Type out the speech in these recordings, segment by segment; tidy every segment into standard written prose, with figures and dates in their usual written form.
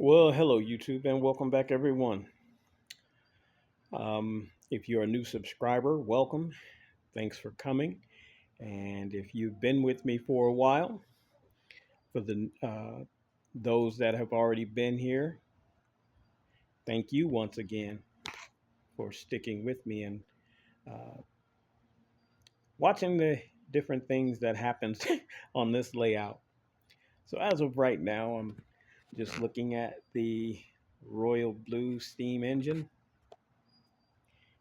Well, hello, YouTube, and welcome back, everyone. If you're a new subscriber, welcome. Thanks for coming. And if you've been with me for a while, for the those that have already been here, thank you once again for sticking with me and uh, watching the different things that happens on this layout. So as of right now, I'm just looking at the Royal Blue steam engine,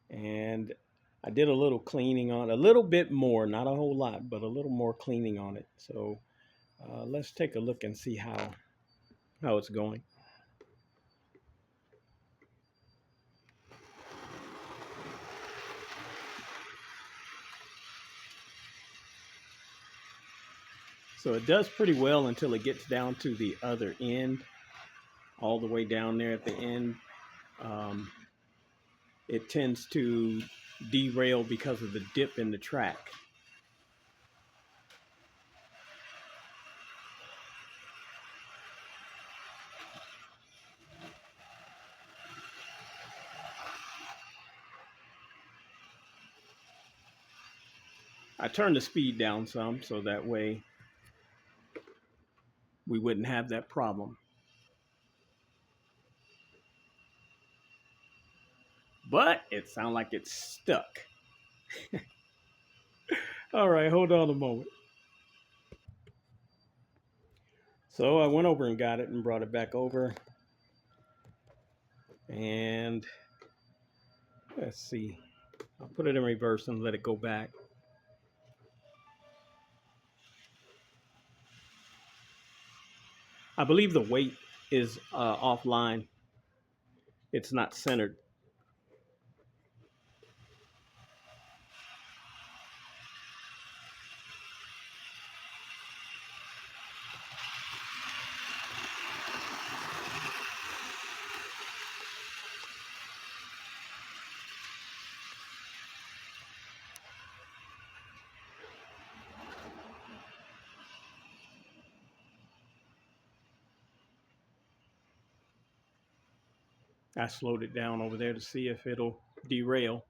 and I did a little cleaning on a little bit more, not a whole lot, but a little more cleaning on it. So let's take a look and see how it's going. So it does pretty well until it gets down to the other end, all the way down there at the end. Um, it tends to derail because of the dip in the track. I turned the speed down some so that way we wouldn't have that problem. But it sounds like it's stuck. All right, hold on a moment. So I went over and got it and brought it back over. And let's see, I'll put it in reverse and let it go back. I believe the weight is offline. It's not centered. I slowed it down over there to see if it'll derail.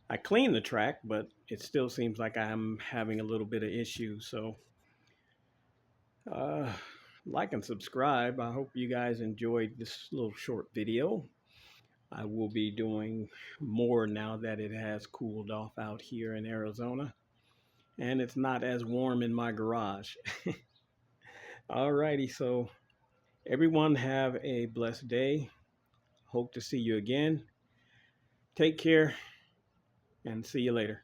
I cleaned the track, but it still seems like I'm having a little bit of issue. So uh, like and subscribe. I hope you guys enjoyed this little short video. I will be doing more now that it has cooled off out here in Arizona and it's not as warm in my garage. Alrighty, so everyone have a blessed day. Hope to see you again. Take care and see you later.